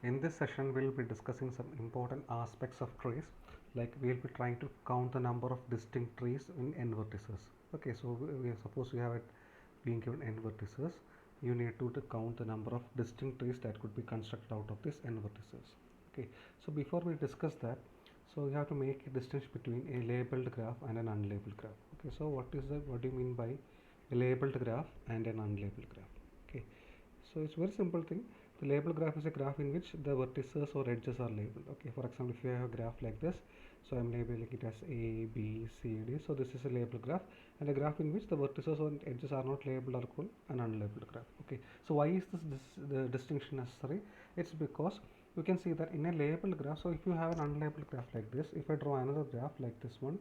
In this session, we'll be discussing some important aspects of trees. Like we'll be trying to count the number of distinct trees in n vertices. Okay, so suppose we have it being given n vertices. You need to count the number of distinct trees that could be constructed out of this n vertices. Okay, so before we discuss that, so you have to make a distinction between a labeled graph and an unlabeled graph. Okay, so what do you mean by a labeled graph and an unlabeled graph? Okay, so it's very simple thing. The label graph is a graph in which the vertices or edges are labeled. Okay, for example, if you have a graph like this, so I'm labeling it as A, B, C, D. So this is a label graph, and a graph in which the vertices or edges are not labeled are called an unlabeled graph. Okay, so why is the distinction necessary? It's because you can see that in a labeled graph. So if you have an unlabeled graph like this, if I draw another graph like this one,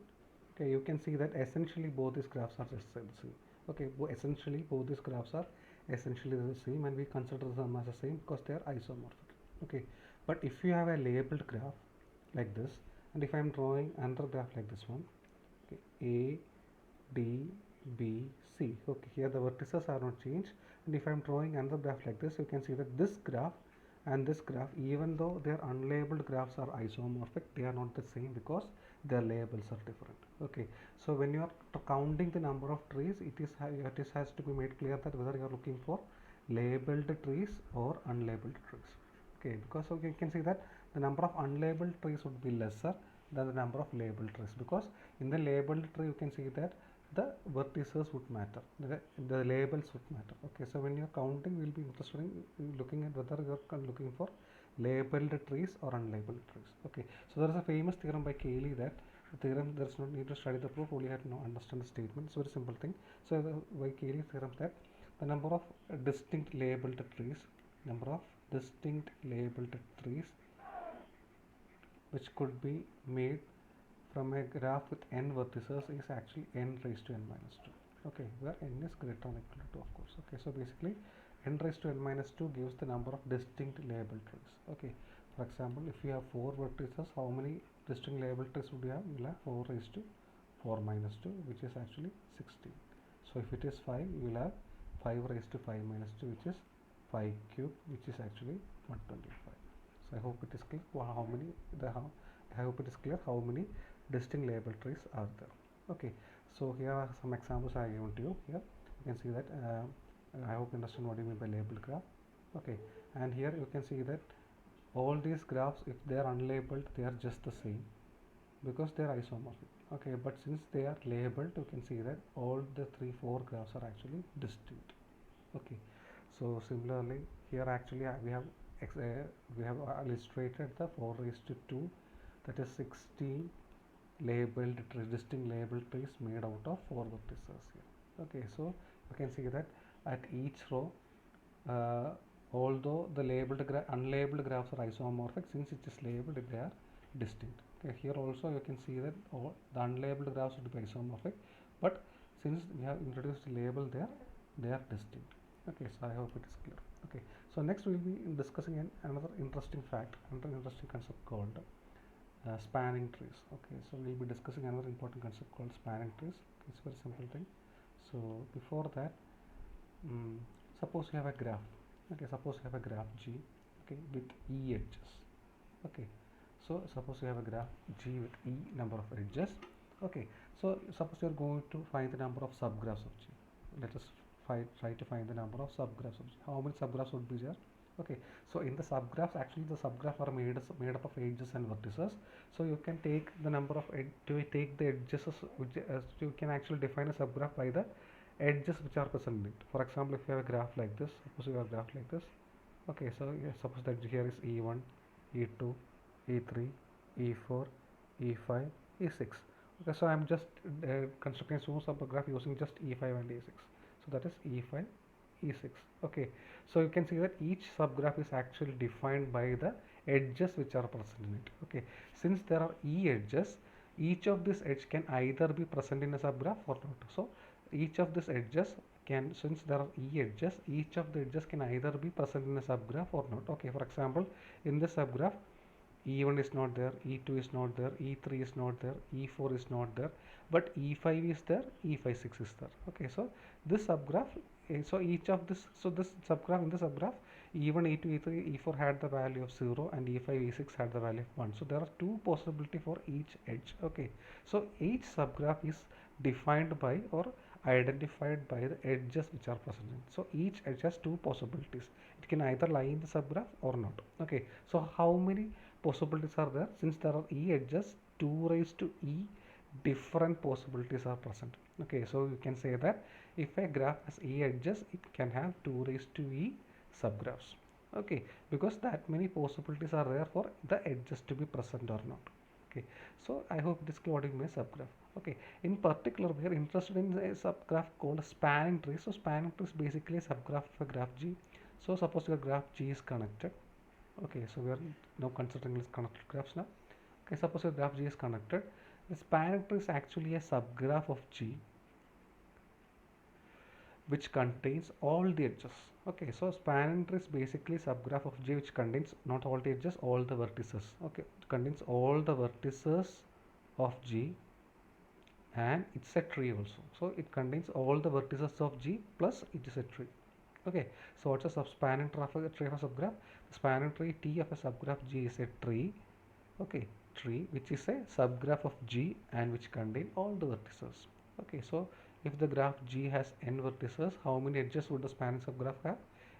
okay, you can see that essentially both these graphs are just the same. Okay, essentially both these graphs are essentially the same, and we consider them as the same because they are isomorphic. Okay, but if you have a labeled graph like this, and if I am drawing another graph like this one, okay, A, D, B, C. Okay, here the vertices are not changed, and if I am drawing another graph like this, you can see that this graph and this graph, even though their unlabeled graphs are isomorphic, they are not the same because their labels are different. Okay, so when you are counting the number of trees, it has to be made clear that whether you are looking for labeled trees or unlabeled trees. Okay, because okay, you can see that the number of unlabeled trees would be lesser than the number of labeled trees, because in the labeled tree you can see that the vertices would matter, the labels would matter. Okay, so when you're counting, we'll be interested in looking at whether you're looking for labeled trees or unlabeled trees. Okay, so there is a famous theorem by Cayley that the theorem, there's no need to study the proof, only have to understand the statement. It's a very simple thing. So by Cayley theorem that the number of distinct labeled trees, number of distinct labeled trees which could be made from a graph with n vertices is actually n raised to n minus 2. Okay, where n is greater than or equal to 2, of course. Okay, so basically n raised to n minus 2 gives the number of distinct labeled trees. Okay, for example, if you have 4 vertices, how many distinct labeled trees would you have? You will have 4 raised to 4 minus 2, which is actually 16. So if it is 5, you will have 5 raised to 5 minus 2, which is 5 cube, which is actually 125. So I hope it is clear how many I hope it is clear how many distinct label trees are there. Okay, so here are some examples I given to you. Here you can see that I hope you understand what I mean by labeled graph. Okay, and here you can see that all these graphs, if they are unlabeled, they are just the same because they are isomorphic. Okay, but since they are labeled, you can see that all the 3-4 graphs are actually distinct. Okay, so similarly here actually we have illustrated the 4 raised to 2, that is 16 labeled trees, distinct labeled trees made out of 4 vertices here. Okay, so you can see that at each row, uh, although the unlabeled graphs are isomorphic, since it is labeled, they are distinct. Okay, here also you can see that all the unlabeled graphs would be isomorphic, but since we have introduced a label there, they are distinct. Okay, so I hope it is clear. Okay, so next we will be discussing another interesting fact, another interesting concept called spanning trees. Okay, so we'll be discussing another important concept called spanning trees. Okay, it's a very simple thing. So before that, suppose you have a graph. Okay, suppose you have a graph G, okay, with E edges. Okay, so suppose you have a graph G with E number of edges. Okay, so suppose you are going to find the number of subgraphs of G. Let us try to find the number of subgraphs of G. How many subgraphs would be there? Okay, so in the subgraphs, actually the subgraph are made up of edges and vertices. So you can take the number of take the edges which you can actually define a subgraph by the edges which are present in it. For example, if you have a graph like this, suppose you have a graph like this. Okay, so suppose that here is E1, E2, E3, E4, E5, E6. Okay, so I'm just constructing a smooth subgraph using just E5 and E6. So that is E5, E6. Okay, so you can see that each subgraph is actually defined by the edges which are present in it. Okay, since there are E edges, each of this edge can either be present in a subgraph or not. So each of these edges can, since there are E edges, each of the edges can either be present in a subgraph or not. Okay, for example, in this subgraph, E1 is not there, E2 is not there, E3 is not there, E4 is not there, but E5 is there, E5 6 is there. Okay, so this subgraph, so each of this, so this subgraph, in the subgraph, E1, E2, E3, E4 had the value of 0 and E5, E6 had the value of 1. So there are two possibility for each edge. Okay, so each subgraph is defined by or identified by the edges which are present in. So each edge has two possibilities. It can either lie in the subgraph or not. Okay, so how many possibilities are there? Since there are e edges, 2 raised to e different possibilities are present. Okay, so you can say that if a graph has e edges, it can have 2 raised to e subgraphs. Okay, because that many possibilities are there for the edges to be present or not. Okay, so I hope this is clear what you mean subgraph. Okay, in particular we are interested in a subgraph called spanning tree. So spanning tree is basically a subgraph of a graph G. So suppose your graph G is connected. Okay, so we are now considering this connected graphs now. Okay, suppose your graph G is connected. The spanning tree is actually a subgraph of G which contains all the edges. Okay, so spanning tree is basically subgraph of G which contains not all the edges, all the vertices. Okay, it contains all the vertices of G and it's a tree also. So it contains all the vertices of G plus it is a tree. Okay, so what's a spanning tree of a subgraph? The spanning tree T of a subgraph G is a tree. Okay, tree which is a subgraph of G and which contain all the vertices. Okay, so if the graph G has n vertices, how many edges would the spanning subgraph have?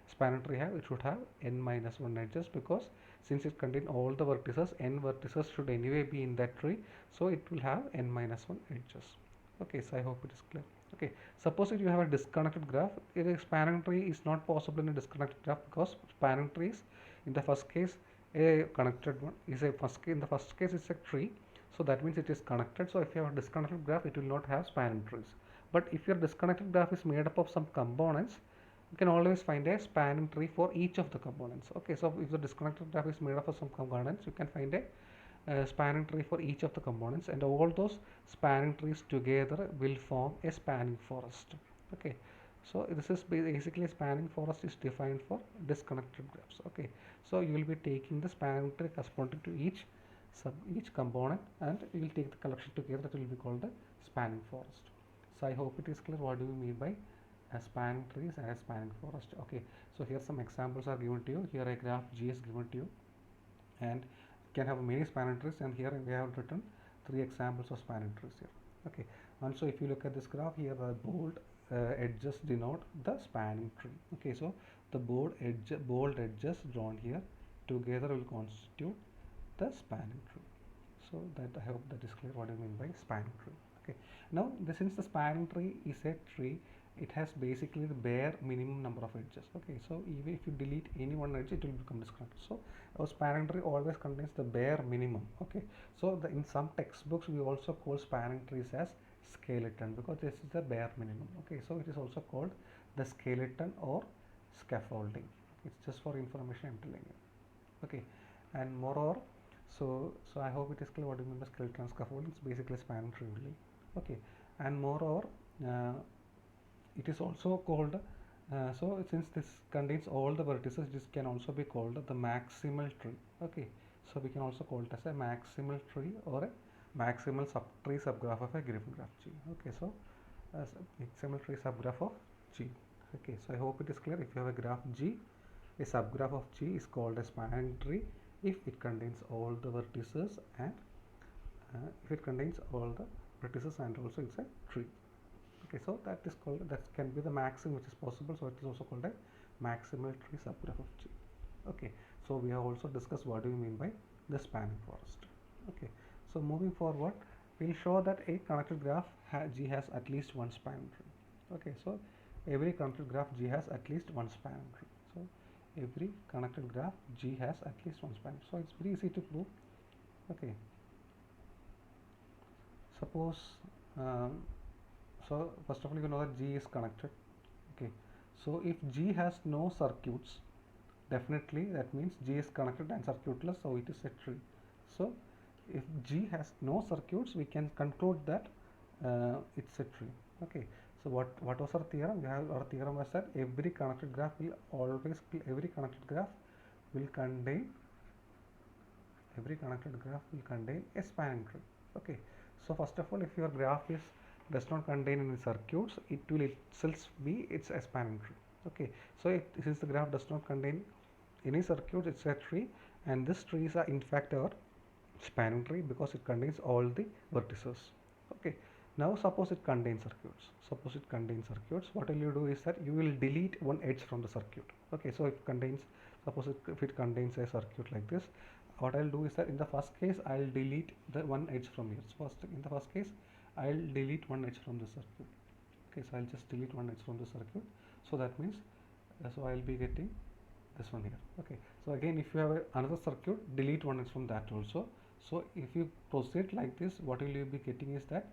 Spanning tree have, it should have n minus 1 edges, because since it contains all the vertices, n vertices should anyway be in that tree, so it will have n minus 1 edges. Okay, so I hope it is clear. Okay, suppose if you have a disconnected graph, a spanning tree is not possible in a disconnected graph, because spanning trees in the first case a connected one is a in the first case it's a tree, so that means it is connected. So if you have a disconnected graph, it will not have spanning trees. But if your disconnected graph is made up of some components, you can always find a spanning tree for each of the components. Okay, so if the disconnected graph is made up of some components, you can find a spanning tree for each of the components, and all those spanning trees together will form a spanning forest. Okay, so this is basically spanning forest is defined for disconnected graphs. Okay, so you will be taking the spanning tree corresponding to each component, and you will take the collection together. That will be called the spanning forest. So I hope it is clear what do we mean by a spanning trees and a spanning forest. Okay, so here some examples are given to you. Here a graph G is given to you, and can have many spanning trees, and here we have written 3 examples of spanning trees here. Okay, and so if you look at this graph here, the bold edges denote the spanning tree. Okay, so the bold edges drawn here together will constitute the spanning tree. So that I hope that is clear what I mean by spanning tree. Okay, now since the spanning tree is a tree, it has basically the bare minimum number of edges. Okay, so even if you delete any one edge, it will become disconnected. So our spanning tree always contains the bare minimum. Okay, so in some textbooks we also call spanning trees as skeleton, because this is the bare minimum. Okay, so it is also called the skeleton or scaffolding. It's just for information I'm telling you. Okay, and moreover, so I hope it is clear what you mean by skeleton and scaffolding. It's basically spanning tree only. Okay, and moreover, it is also called so since this contains all the vertices, this can also be called the maximal tree. Okay, so we can also call it as a maximal tree or a maximal subtree subgraph of a given graph G. Okay, so as a maximal tree subgraph of G. Okay, so I hope it is clear. If you have a graph G, a subgraph of G is called a spanning tree if it contains all the vertices, and if it contains all the vertices and also it's a tree. Okay, so that is called, that can be the maximum which is possible, so it is also called a maximal tree subgraph of G. Okay, so we have also discussed what do we mean by the spanning forest. Okay, so moving forward, we'll show that a connected graph G has at least one spanning tree. Okay, so every connected graph G has at least one spanning tree. So every connected graph G has at least one spanning. So it's very easy to prove. Okay, suppose so first of all you know that G is connected. Okay, so if G has no circuits, definitely that means G is connected and circuitless, so it is a tree. So if G has no circuits, we can conclude that it's a tree. Okay, so what was our theorem? We have, our theorem was that every connected graph will always contain a spanning tree. Okay, so first of all, if your graph does not contain any circuits, it will itself be a spanning tree. Okay, so since the graph does not contain any circuit, it's a tree, and this trees are in fact our spanning tree because it contains all the vertices. Okay, now suppose it contains circuits. Suppose it contains circuits. What will you do is that you will delete one edge from the circuit. Okay, so it contains, suppose if it contains a circuit like this, what I'll do is that in the first case I'll delete the one edge from here. So first, in the first case I'll delete one edge from the circuit. Okay, so I'll just delete one edge from the circuit. So that means, so I'll be getting this one here. Okay, so again, if you have another circuit, delete one edge from that also. So if you proceed like this, what will you be getting is that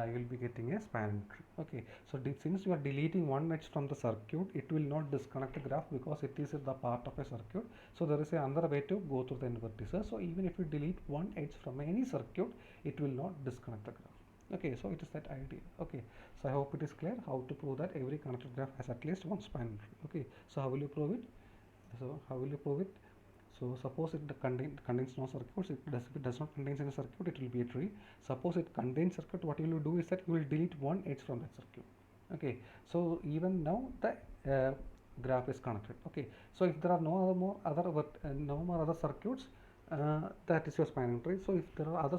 you will be getting a spanning tree. Okay, so since you are deleting one edge from the circuit, it will not disconnect the graph because it is the part of a circuit. So there is another way to go through the n vertices. So even if you delete one edge from any circuit, it will not disconnect the graph. Okay, so it is that idea. Okay, so I hope it is clear how to prove that every connected graph has at least one spanning tree. Okay, so how will you prove it? So how will you prove it? So suppose it contains no circuits, if it does not contain any circuit, it will be a tree. Suppose it contains circuit, what you will do is that you will delete one edge from that circuit. Okay, so even now the graph is connected. Okay, so if there are no other circuits, that is your spanning tree. So if there are other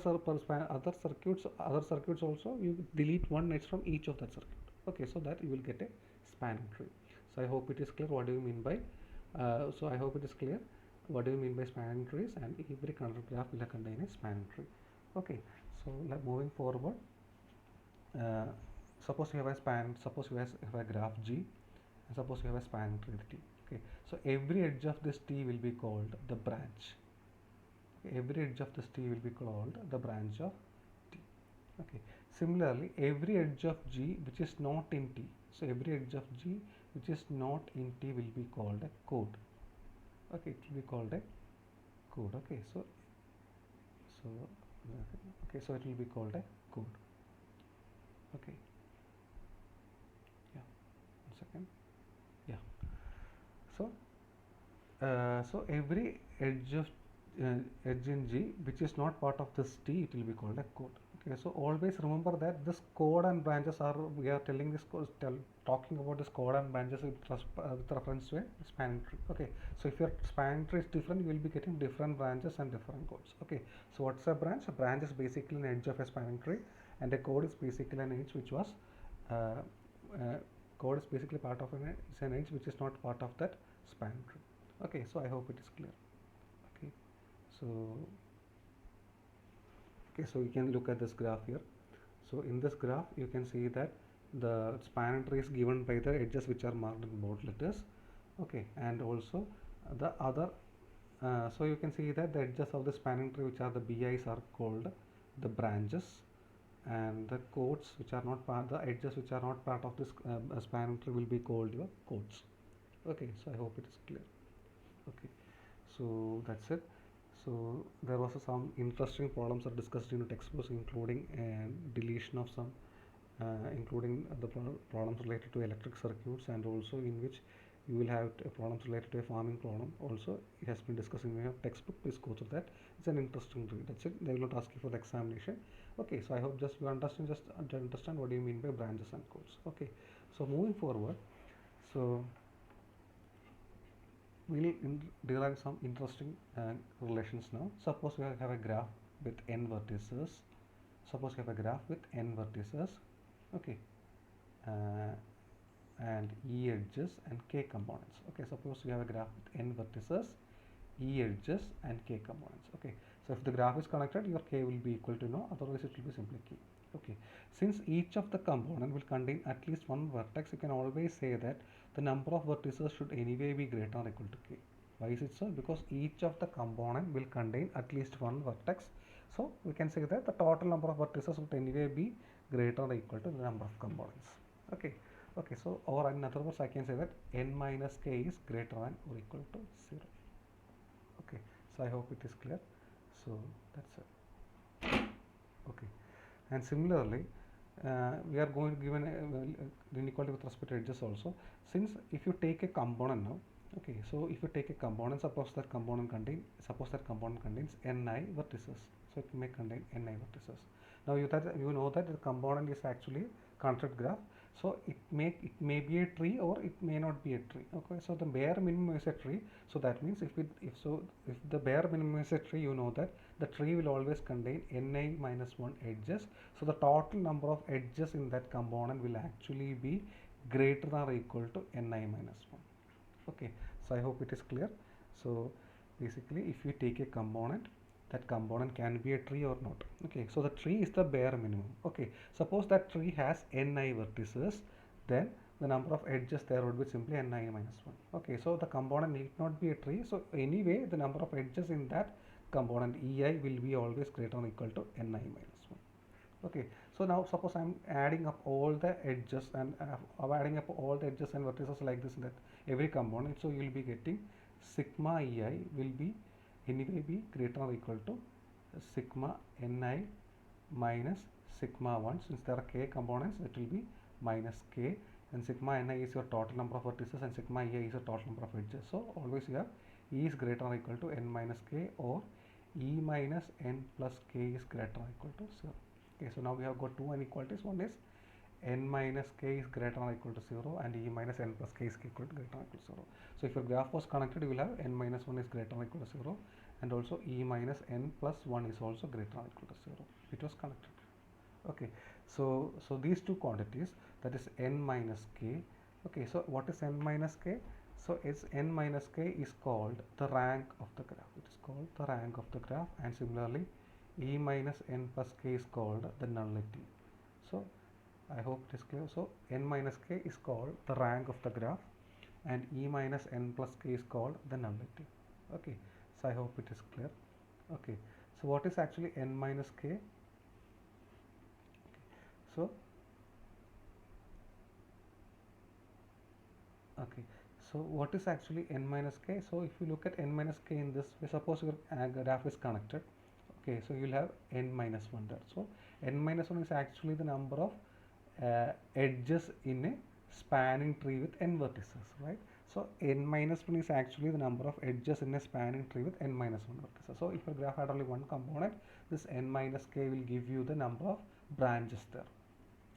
circuits also, you delete one edge from each of that circuit. Okay, so that you will get a spanning tree. So I hope it is clear what do you mean by so I hope it is clear what do you mean by spanning trees, and every connected graph will contain a spanning tree. Okay, so moving forward, uh, suppose you have a graph G, and suppose you have a spanning tree T. Okay, so every edge of this T will be called the branch. Okay, every edge of this T will be called the branch of T. Okay, similarly, every edge of G which is not in T, so every edge of G which is not in T will be called a chord. Okay, it will be called a chord. Okay, so okay, so it will be called a chord. Okay, yeah, 1 second. Yeah, so so every edge in G which is not part of this T, it will be called a chord. Okay, so always remember that this chord and branches are, we are telling this talking about this chord and branches with reference to a spanning tree. Okay, so if your spanning tree is different, you will be getting different branches and different chords. Okay, so what's a branch? A branch is basically an edge of a spanning tree, and a chord is basically an edge which was uh, chord is basically part of it's an edge which is not part of that spanning tree. Okay, so I hope it is clear. Okay, so so you can look at this graph here. So in this graph you can see that the spanning tree is given by the edges which are marked in bold letters. Okay, and also the other so you can see that the edges of the spanning tree which are the BIs are called the branches, and the chords which are not part, the edges which are not part of this spanning tree will be called your chords. Okay, so I hope it is clear. Okay, so that's it. So there was some interesting problems are discussed in the textbooks, including deletion of some, including the problems related to electric circuits, and also in which you will have problems related to a farming problem. Also, it has been discussed in your textbook. Please go through that. It's an interesting read. That's it. They will not ask you for the examination. Okay, so I hope just you understand, just understand what do you mean by branches and chords. Okay, so moving forward, so we'll derive some interesting relations now. Suppose we have a graph with n vertices. Suppose you have a graph with n vertices. Okay, uh, and e edges and k components. Okay, suppose you have a graph with n vertices, e edges and k components. Okay, so if the graph is connected, your k will be equal to no, otherwise it will be simply k. Okay, since each of the component will contain at least one vertex, you can always say that the number of vertices should anyway be greater or equal to k. Why is it so? Because each of the component will contain at least one vertex, so we can say that the total number of vertices would anyway be greater or equal to the number of components. Okay, okay, so or in other words I can say that n minus k is greater than or equal to 0. Okay, so I hope it is clear. So that's it. Okay, and similarly we are going to give an inequality with respect to edges also. Since if you take a component now, okay, so if you take a component, suppose that component contains ni vertices, so it may contain ni vertices. Now you know that the component is actually connected graph. So it may be a tree or it may not be a tree. Okay, so the bare minimum is a tree. So that means if the bare minimum is a tree, you know that the tree will always contain ni minus 1 edges. So the total number of edges in that component will actually be greater than or equal to ni minus 1. Okay, so I hope it is clear. So basically, if you take a component, that component can be a tree or not. Okay, so the tree is the bare minimum. Okay, suppose that tree has ni vertices, then the number of edges there would be simply ni minus 1. Okay, so the component need not be a tree. So anyway, the number of edges in that component ei will be always greater or equal to ni minus 1. Okay, so now suppose I'm adding up all the edges and I'm adding up all the edges and vertices like this in that every component. So you will be getting sigma ei will be anyway be greater or equal to sigma ni minus sigma 1. Since there are k components, it will be minus k, and sigma ni is your total number of vertices and sigma ei is your total number of edges. So always you have e is greater or equal to n minus k, or e minus n plus k is greater or equal to 0. Okay, so now we have got two inequalities. One is n minus k is greater or equal to 0, and e minus n plus k is equal to greater or equal to 0. So if your graph was connected, you will have n minus 1 is greater or equal to 0, and also e minus n plus 1 is also greater or equal to 0. It was connected. Okay, so these two quantities, that is n minus k. Okay, so what is n minus k? So it's n minus k is called the rank of the graph. It is called the rank of the graph, and similarly e minus n plus k is called the nullity. So I hope it is clear. So n minus k is called the rank of the graph, and e minus n plus k is called the nullity. Okay, so I hope it is clear. Okay, so what is actually n minus k? So okay, so what is actually n minus k? So if you look at n minus k in this way, suppose your graph is connected. Okay, so you'll have n minus 1 there. So n minus 1 is actually the number of edges in a spanning tree with n vertices, right? So n minus 1 is actually the number of edges in a spanning tree with n minus 1 vertices. So if your graph had only one component, this n minus k will give you the number of branches there.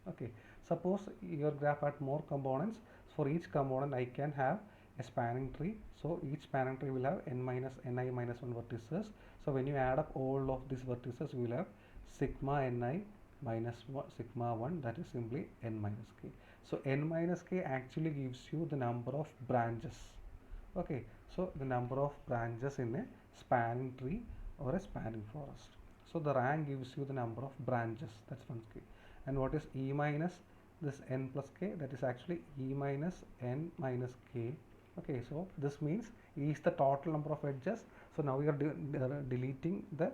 Okay, suppose your graph had more components. For each component I can have a spanning tree. So each spanning tree will have n minus ni minus 1 vertices. So when you add up all of these vertices, we will have sigma ni minus 1, sigma 1, that is simply n minus k. So n minus k actually gives you the number of branches. Okay, so the number of branches in a spanning tree or a spanning forest. So the rank gives you the number of branches, that's one key. And what is e minus this n plus k? That is actually e minus n minus k. Okay, so this means e is the total number of edges. So now we are deleting the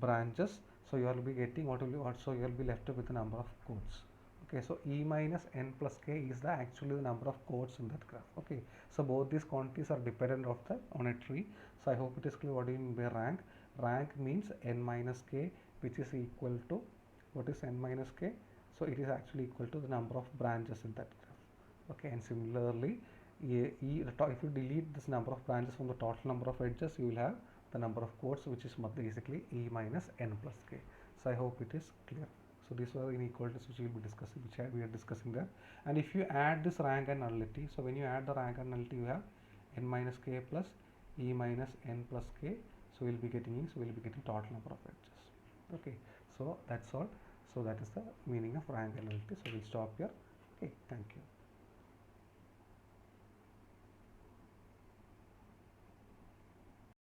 branches. So you will be getting what will be what? So you will be left with the number of codes. Okay, so e minus n plus k is the actually the number of codes in that graph. Okay, so both these quantities are dependent of the on a tree. So I hope it is clear what do you mean by rank. Rank means n minus k, which is equal to what is n minus k? So it is actually equal to the number of branches in that graph. Okay, and similarly, if you delete this number of branches from the total number of edges, you will have the number of codes, which is basically e minus n plus k. So I hope it is clear. So these were inequalities which we will be discussing, we are discussing there. And if you add this rank and nullity, so when you add the rank and nullity, you have n minus k plus e minus n plus k. So we'll be getting total number of edges. Okay, so that's all. So that is the meaning of rank and nullity. So we'll stop here. Okay, thank you.